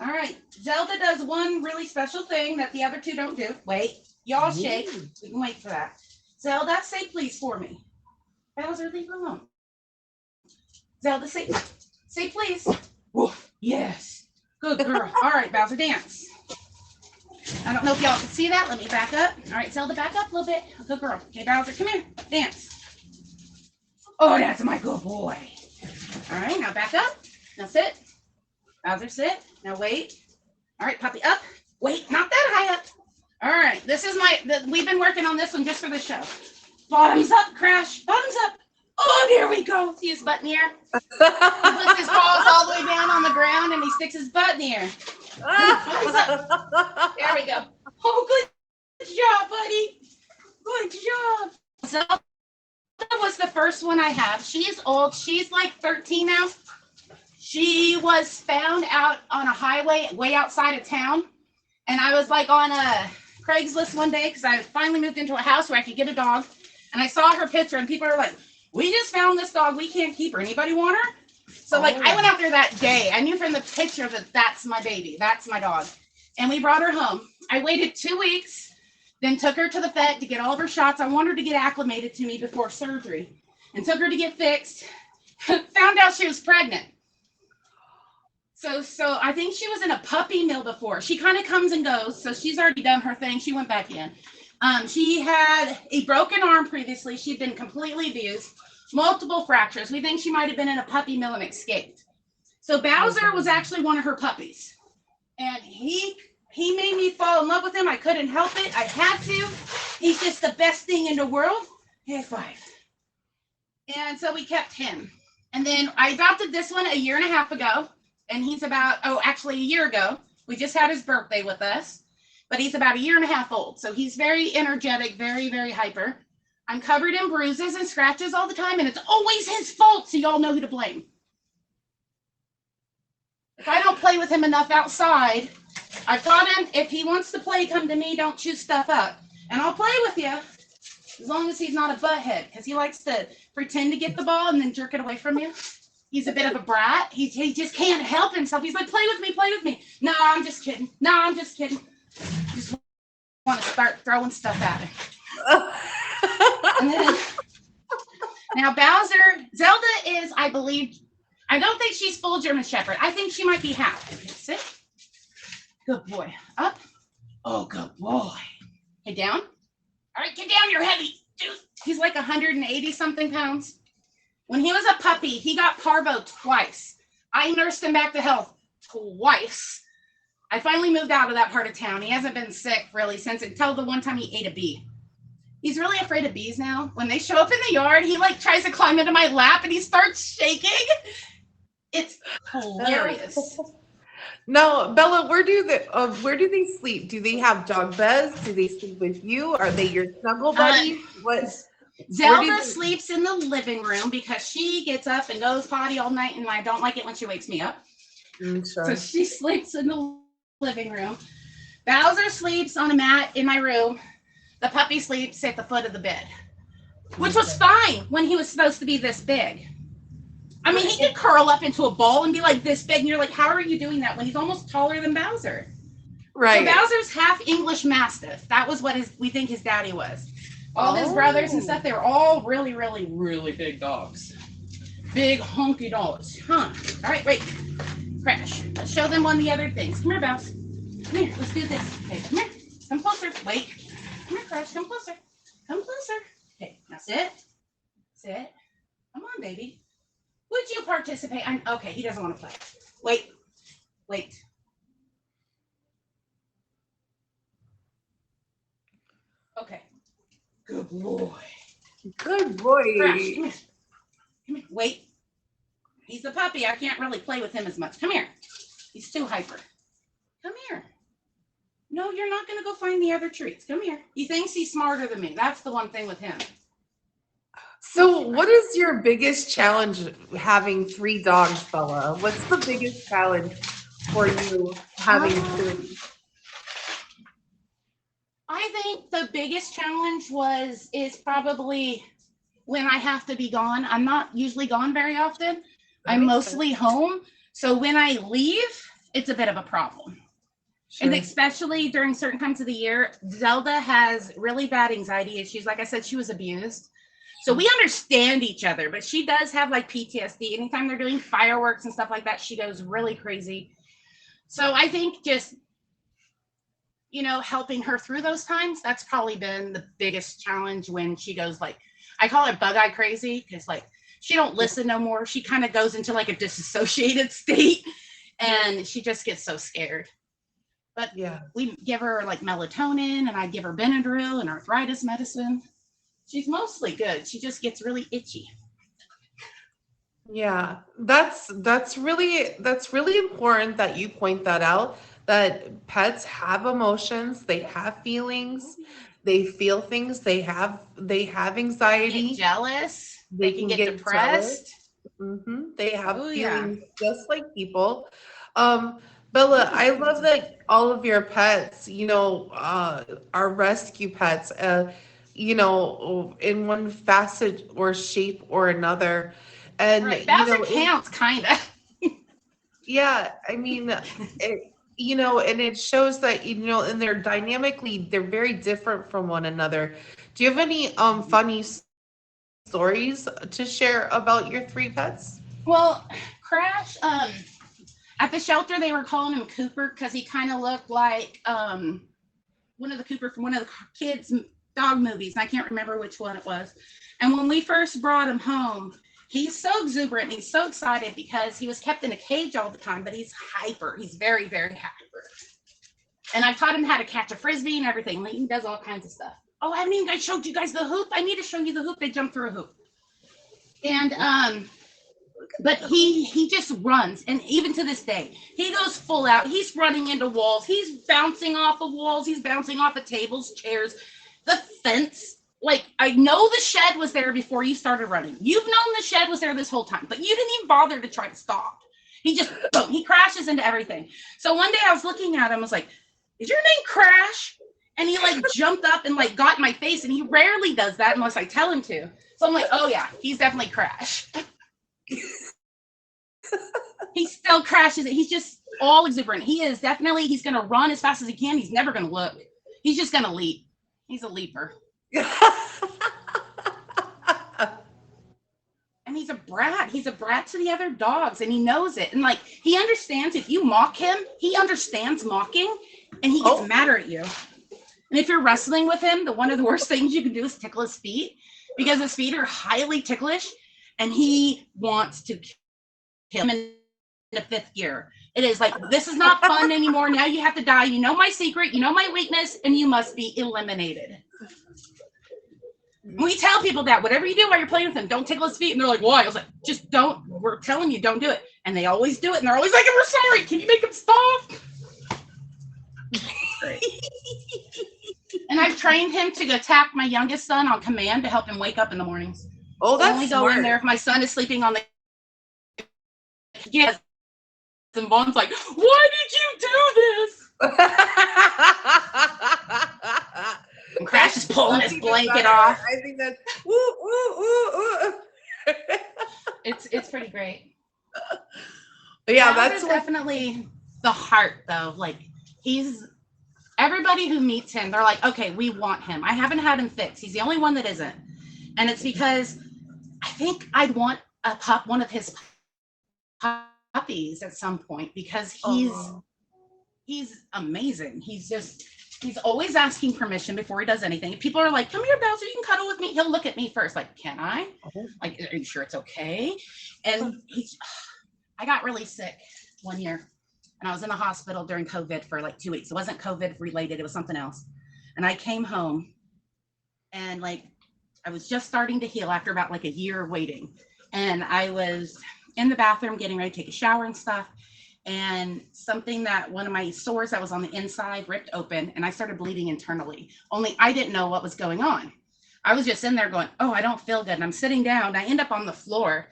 All right, Zelda does one really special thing that the other 2 don't do. Wait, y'all shake. We can wait for that. Zelda, say please for me. Bowser, leave her alone. Zelda, say please. Woof. Yes. Good girl. All right, Bowser, dance. I don't know if y'all can see that. Let me back up. All right, Zelda, back up a little bit. Good girl. Okay, Bowser, come here. Dance. Oh, that's my good boy. All right, now back up. Now sit. Bowser, sit. Now wait. All right, puppy, up. Wait, not that high up. All right, this is we've been working on this one just for the show. Bottoms up, Crash. Bottoms up. Oh, there we go. See his butt in the air? He puts his paws all the way down on the ground and he sticks his butt in the air. Bottoms up. There we go. Oh, good job, buddy. Good job. Zelda was the first one I have. She's old. She's like 13 now. She was found out on a highway way outside of town. And I was like on a Craigslist one day because I finally moved into a house where I could get a dog. And I saw her picture and people were like, we just found this dog. We can't keep her. Anybody want her? So like I went out there that day. I knew from the picture that that's my baby. That's my dog. And we brought her home. I waited 2 weeks, then took her to the vet to get all of her shots. I wanted her to get acclimated to me before surgery and took her to get fixed. Found out she was pregnant. So I think she was in a puppy mill before. She kind of comes and goes. So she's already done her thing. She went back in. She had a broken arm previously. She'd been completely abused, multiple fractures. We think she might have been in a puppy mill and escaped. So Bowser was actually one of her puppies. And he made me fall in love with him. I couldn't help it. I had to. He's just the best thing in the world. High five. And so we kept him. And then I adopted this one a year and a half ago. And he's actually a year ago. We just had his birthday with us. But he's about a year and a half old. So he's very energetic, very, very hyper. I'm covered in bruises and scratches all the time. And it's always his fault. So y'all know who to blame. If I don't play with him enough outside, I've taught him, if he wants to play, come to me, don't chew stuff up. And I'll play with you, as long as he's not a butthead, because he likes to pretend to get the ball and then jerk it away from you. He's a bit of a brat. He just can't help himself. He's like, play with me, play with me. No, I'm just kidding. No, I'm just kidding. Just want to start throwing stuff at him. And then, now Bowser, Zelda is, I believe, I don't think she's full German Shepherd. I think she might be half. Sit. Good boy. Up. Oh, good boy. Hey, down. All right, get down. You're heavy. Dude. He's like 180 something pounds. When he was a puppy, he got parvo twice. I nursed him back to health twice. I finally moved out of that part of town. He hasn't been sick really since until the one time he ate a bee. He's really afraid of bees now. When they show up in the yard, he like tries to climb into my lap and he starts shaking. It's hilarious. No, Bella, where do they sleep? Do they have dog beds? Do they sleep with you? Are they your snuggle buddies? Zelda sleeps in the living room because she gets up and goes potty all night, and I don't like it when she wakes me up. Sure. So she sleeps in the living room. Bowser sleeps on a mat in my room. The puppy sleeps at the foot of the bed, which was fine when he was supposed to be this big. I mean, he could curl up into a ball and be like this big, and you're like, how are you doing that when he's almost taller than Bowser? Right. So Bowser's half English Mastiff. That was what we think his daddy was. All his brothers and stuff, they were all really, really, really big dogs. Big, honky dogs. Huh. All right, wait. Crash. Let's show them one of the other things. Come here, Bows. Come here. Let's do this. Okay, come here. Come closer. Wait. Come here, Crash. Come closer. Come closer. Okay, now sit. Sit. Come on, baby. Would you participate? Okay, he doesn't want to play. Wait. Wait. Okay. Good boy. Good boy. Crash, come here. Come here. Wait. He's a puppy. I can't really play with him as much. Come here. He's too hyper. Come here. No, you're not going to go find the other treats. Come here. He thinks he's smarter than me. That's the one thing with him. So what is your biggest challenge having 3 dogs, Bella? What's the biggest challenge for you having 3? I think the biggest challenge is probably when I have to be gone. I'm not usually gone very often. I'm mostly home. So when I leave, it's a bit of a problem. Sure. And especially during certain times of the year, Zelda has really bad anxiety issues. Like I said, she was abused. So we understand each other, but she does have like PTSD. Anytime they're doing fireworks and stuff like that, she goes really crazy. So I think just, helping her through those times, that's probably been the biggest challenge when she goes like, I call her bug-eye crazy, because like She don't listen no more. She kind of goes into like a disassociated state, and she just gets so scared. But Yeah. we give her like melatonin, and I give her Benadryl and arthritis medicine. She's mostly good. She just gets really itchy. Yeah, that's really important that you point that out, that pets have emotions, they have feelings, they feel things, they have Get anxiety, jealous. they They can can get get jealous. depressed. They have Oh yeah. feelings just like people. Um, Bella, I love that all of your pets, are rescue pets, in one facet or shape or another. And, Right. Bowser counts, kind of. yeah, I mean, and it shows that, and they're very different from one another. Do you have any funny stories to share about your three pets? Well, Crash, at the shelter, they were calling him Cooper because he kind of looked like one of the Cooper from one of the kids' dog movies. And I can't remember which one it was. And when we first brought him home, he's so exuberant. He's so excited because he was kept in a cage all the time, but he's hyper. He's very, very hyper. And I've taught him how to catch a frisbee and everything. He does all kinds of stuff. Oh, I mean, I showed you guys the hoop. I need to show you the hoop. They jump through a hoop. And but he just runs, and even to this day he goes full out. He's running into walls, he's bouncing off of walls, he's bouncing off of tables, chairs, the fence. Like, I know the shed was there before you started running. You've known the shed was there this whole time, but you didn't even bother to try to stop. He just boom, he crashes into everything. So one day I was looking at him, I was like, is your name Crash? And he like jumped up and like got in my face, and he rarely does that unless I tell him to. So I'm like, oh yeah, he's definitely Crash. He still crashes it. He's just all exuberant. He's going to run as fast as he can. He's never going to look. He's just going to leap. He's a leaper. And he's a brat. He's a brat to the other dogs, and he knows it. And like, he understands if you mock him, he understands mocking, and he gets madder at you. And if you're wrestling with him, one of the worst things you can do is tickle his feet, because his feet are highly ticklish, and he wants to kill him in the fifth gear. It is like, this is not fun anymore. Now you have to die. You know my secret. You know my weakness, and you must be eliminated. We tell people that whatever you do while you're playing with him, don't tickle his feet. And they're like, why? I was like, just don't. We're telling you, don't do it. And they always do it. And they're always like, we're sorry. Can you make him stop? Great. And I've trained him to attack my youngest son on command to help him wake up in the mornings. Oh, that's only smart. Go in there if my son is sleeping on the. Yes. And Vaughn's like, why did you do this? And Crash is pulling his blanket off. I think that's ooh. It's pretty great. But yeah, That's definitely the heart, though. Like, everybody who meets him, they're like, okay, we want him. I haven't had him fixed. He's the only one that isn't. And it's because I think I'd want one of his puppies at some point, because he's amazing. He's always asking permission before he does anything. If people are like, come here, Bowser, you can cuddle with me, he'll look at me first like, can I? Like, are you sure it's okay? And I got really sick one year, and I was in the hospital during COVID for like 2 weeks. It wasn't COVID related, it was something else. And I came home, and like, I was just starting to heal after about like a year of waiting. And I was in the bathroom getting ready to take a shower and stuff. And one of my sores that was on the inside ripped open, and I started bleeding internally. Only I didn't know what was going on. I was just in there going, oh, I don't feel good. And I'm sitting down, and I end up on the floor,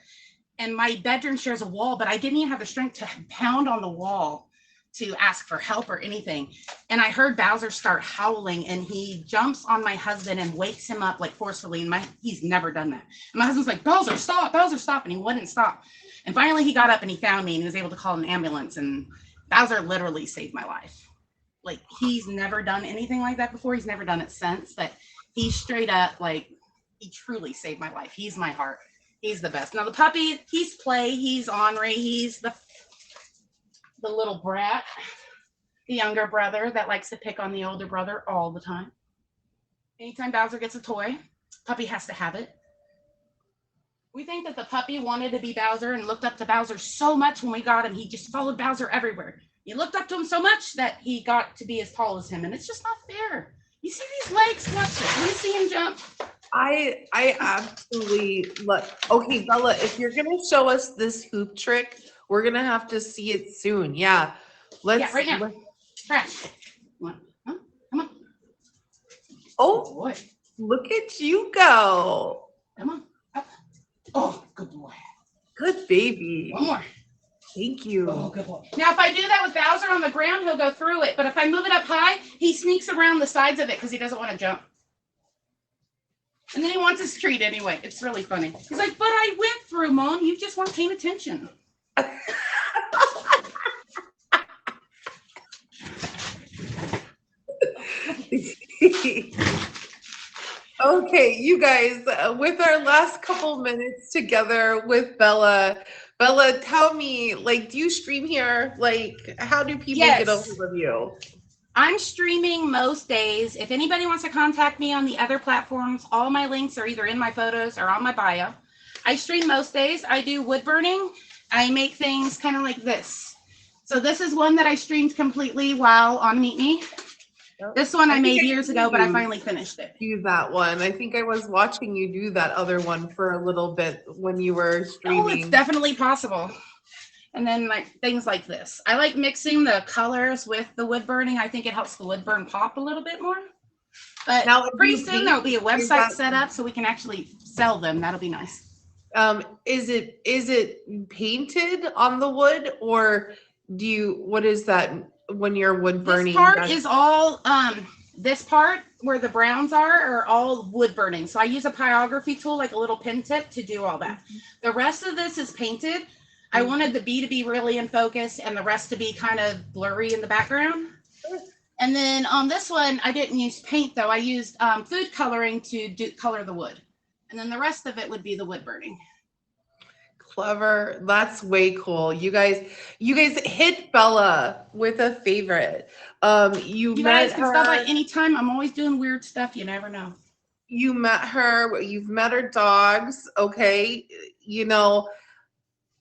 and my bedroom shares a wall, but I didn't even have the strength to pound on the wall to ask for help or anything. And I heard Bowser start howling, and he jumps on my husband and wakes him up like forcefully. And he's never done that. And my husband's like, Bowser, stop, and he wouldn't stop. And finally he got up and he found me, and he was able to call an ambulance, and Bowser literally saved my life. Like, he's never done anything like that before. He's never done it since, but he straight up, like, he truly saved my life. He's my heart. He's the best. Now the puppy, he's Play, he's Henri, he's the little brat, the younger brother that likes to pick on the older brother all the time. Anytime Bowser gets a toy, puppy has to have it. We think that the puppy wanted to be Bowser and looked up to Bowser so much when we got him. He just followed Bowser everywhere. He looked up to him so much that he got to be as tall as him, and it's just not fair. You see these legs? Watch it. You see him jump? I absolutely love. Okay, Bella, if you're gonna show us this hoop trick, we're gonna have to see it soon. Yeah, let's. Right now. Crash. Come on. Huh? Come on. Oh, Good boy. look at you go. Come on. Up. Oh, good boy. Good baby. One more. Thank you. Oh, good boy. Now, if I do that with Bowser on the ground, he'll go through it. But if I move it up high, he sneaks around the sides of it because he doesn't want to jump. And then he wants his treat anyway. It's really funny. He's like, but I went through, Mom. You just weren't paying attention. Okay, you guys, with our last couple minutes together with Bella, tell me, like, do you stream here? Like, how do people get a hold of you? I'm streaming most days. If anybody wants to contact me on the other platforms, all my links are either in my photos or on my bio. I stream most days. I do wood burning. I make things kind of like this. So this is one that I streamed completely while on Meet Me. This one I made years ago, but I finally finished it. Do that one. I think I was watching you do that other one for a little bit when you were streaming. Oh, it's definitely possible. And then like things like this. I like mixing the colors with the wood burning. I think it helps the wood burn pop a little bit more. But now pretty soon there'll be a website set up so we can actually sell them. That'll be nice. Is it painted on the wood, or what is that when you're wood burning? This part is all this part where the browns are all wood burning. So I use a pyrography tool, like a little pin tip, to do all that. The rest of this is painted. I wanted the bee to be really in focus and the rest to be kind of blurry in the background. And then on this one, I didn't use paint though. I used food coloring to color the wood. And then the rest of it would be the wood burning. Clever. That's way cool. You guys hit Bella with a favorite. You guys can stop by anytime. I'm always doing weird stuff. You never know. You met her. You've met her dogs. Okay. You know,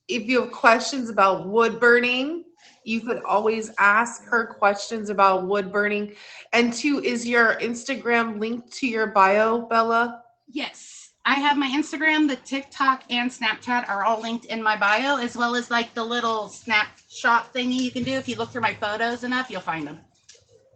if you have questions about wood burning, you could always ask her questions about wood burning. And two, is your Instagram linked to your bio, Bella? Yes. I have my Instagram, the TikTok, and Snapchat are all linked in my bio, as well as like the little snapshot thingy you can do. If you look through my photos enough, you'll find them.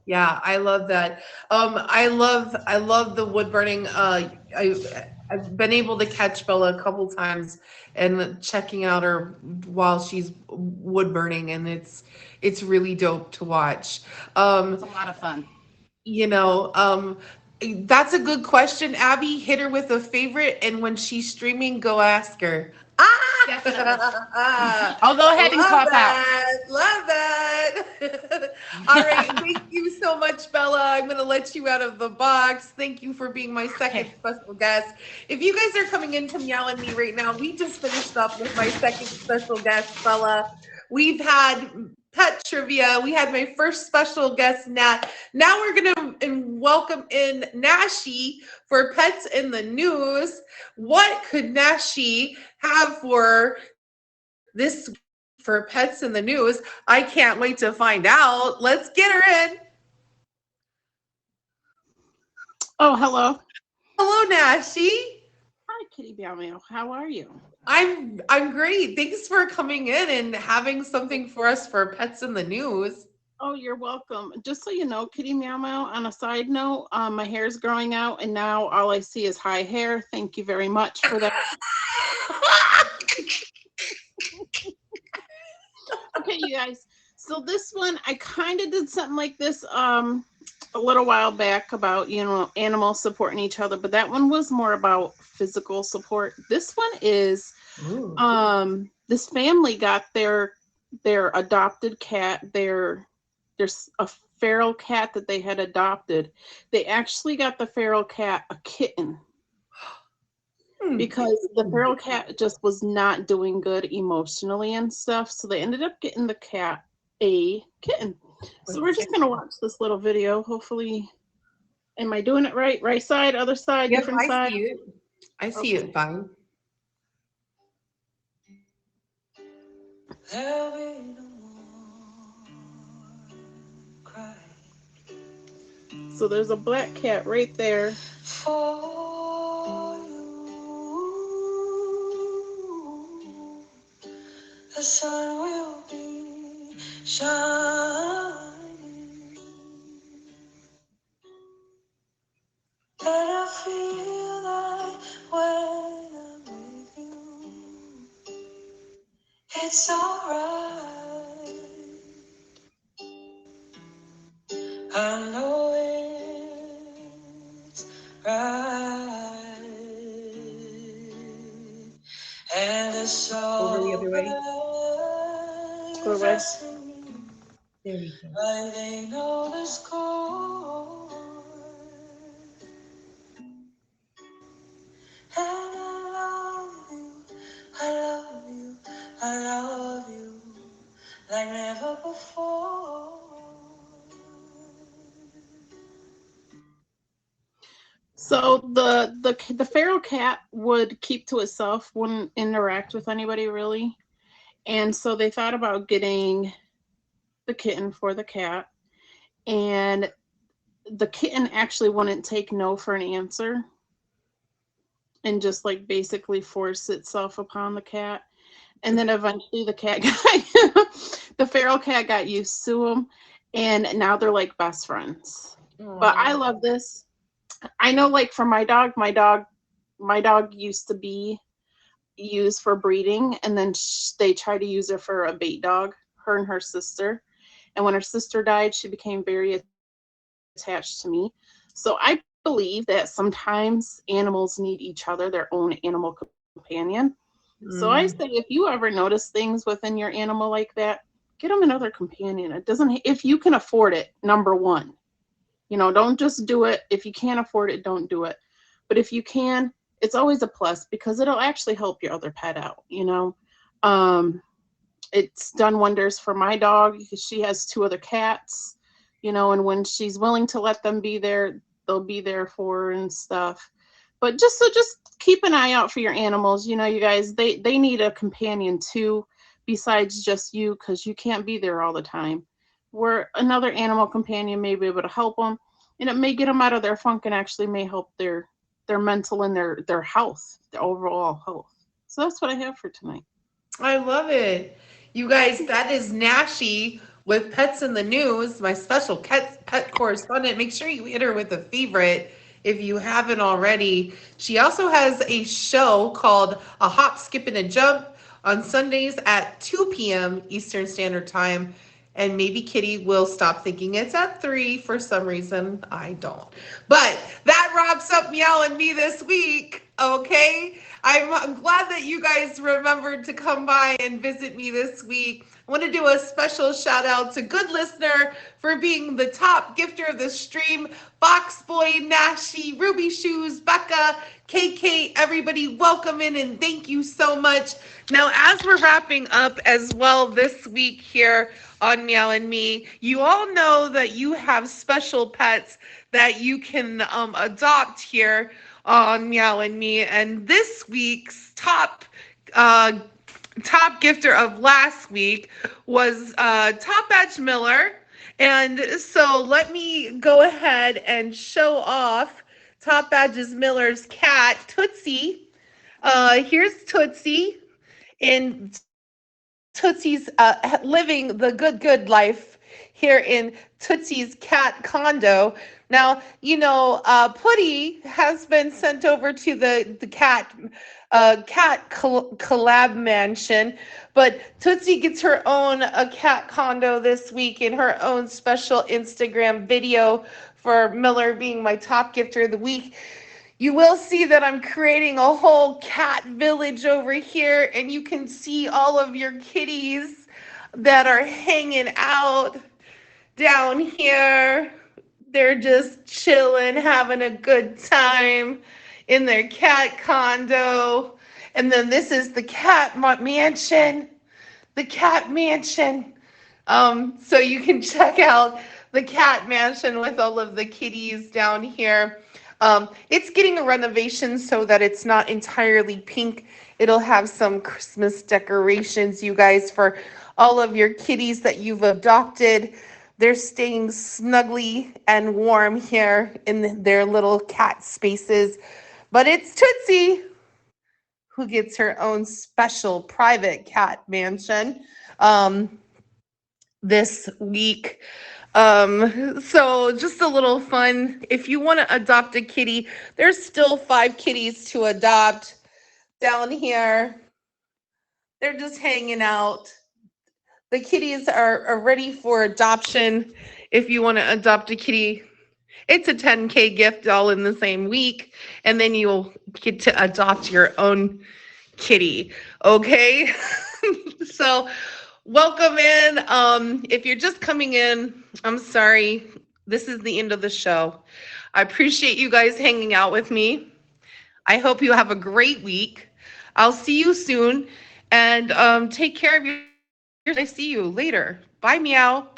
Yeah, I love that. I love the wood burning. I've been able to catch Bella a couple times and checking out her while she's wood burning, and it's really dope to watch. It's a lot of fun. You know, that's a good question, Abby. Hit her with a favorite, and when she's streaming, go ask her. I'll go ahead and pop out. Love that. All right. Thank you so much, Bella. I'm going to let you out of the box. Thank you for being my second special guest. If you guys are coming in to Meow and Me right now, we just finished up with my second special guest, Bella. We've had pet trivia. We had my first special guest, Nat. Now we're going to welcome in Nashi for Pets in the News. What could Nashi have for this for Pets in the News? I can't wait to find out. Let's get her in. Oh, hello. Hello, Nashi. Hi, Kitty Meow. How are you? I'm great. Thanks for coming in and having something for us for Pets in the News. Oh, you're welcome. Just so you know, Kitty Meow, on a side note, my hair is growing out and now all I see is high hair. Thank you very much for that. Okay, you guys. So this one, I kind of did something like this a little while back about, animals supporting each other, but that one was more about physical support. This one is, this family got their adopted cat, there's a feral cat that they had adopted. They actually got the feral cat a kitten because the feral cat just was not doing good emotionally and stuff. So they ended up getting the cat a kitten. So we're just going to watch this little video. Hopefully, am I doing it right? Right side, other side, different side? I see it fine. There'll be no more crying. So there's a black cat right there. For you, the sun will be shining, and I feel like when I'm with you, it's alright. I know it's right. And the Over the soul other way. Go away. There you go. like they know the score. And I love you, I love you, I love you like never before. So the feral cat would keep to itself, wouldn't interact with anybody really. And so they thought about getting the kitten for the cat. And the kitten actually wouldn't take no for an answer and just like basically force itself upon the cat. And then eventually the cat got the feral cat got used to him, and now they're like best friends. But I love this. I know, like for my dog used to be used for breeding, and then they tried to use her for a bait dog, her and her sister. And when her sister died, she became very attached to me. So I believe that sometimes animals need each other, their own animal companion. So I say, if you ever notice things within your animal like that, get them another companion. It doesn't, if you can afford it, number one. Don't just do it. If you can't afford it, don't do it. But if you can, it's always a plus because it'll actually help your other pet out. It's done wonders for my dog because she has two other cats, and when she's willing to let them be there, they'll be there for her and stuff. But just keep an eye out for your animals. You guys, they need a companion too, besides just you, because you can't be there all the time. Where another animal companion may be able to help them, and it may get them out of their funk and actually may help their mental and their health, their overall health. So that's what I have for tonight. I love it. You guys, that is Nashi with Pets in the News, my special pet correspondent. Make sure you hit her with a favorite if you haven't already. She also has a show called A Hop, Skip, and a Jump on Sundays at 2 p.m. Eastern Standard Time. And maybe Kitty will stop thinking it's at 3 for some reason. I don't. But that wraps up Meow and Me this week. Okay. I'm glad that you guys remembered to come by and visit me this week. I want to do a special shout out to Good Listener for being the top gifter of the stream. Box Boy, Nashi, Ruby Shoes, Becca, KK, everybody, welcome in and thank you so much. Now, as we're wrapping up as well this week here on Meow and Me, you all know that you have special pets that you can adopt here on Meow and Me. And this week's uh, top gifter of last week was Top Batch Miller. And so let me go ahead and show off Top Badges Miller's cat, Tootsie. Here's Tootsie in Tootsie's living the good life here in Tootsie's cat condo. Now, Putty has been sent over to the collab mansion, but Tootsie gets her own a cat condo this week in her own special Instagram video for Miller being my top gifter of the week. You will see that I'm creating a whole cat village over here, and you can see all of your kitties that are hanging out down here. They're just chilling, having a good time in their cat condo. And then this is the cat mansion. The cat mansion. So you can check out the cat mansion with all of the kitties down here. It's getting a renovation so that it's not entirely pink It'll have some Christmas decorations, you guys, for all of your kitties that you've adopted. They're staying snugly and warm here in their little cat spaces. But it's Tootsie who gets her own special private cat mansion this week. So just a little fun. If you want to adopt a kitty, there's still 5 kitties to adopt down here. They're just hanging out. The kitties are ready for adoption. If you want to adopt a kitty, it's a 10K gift all in the same week, and then you'll get to adopt your own kitty. Okay. So welcome in. If you're just coming in, I'm sorry. This is the end of the show. I appreciate you guys hanging out with me. I hope you have a great week. I'll see you soon, and take care of yourself. I see you later. Bye, meow.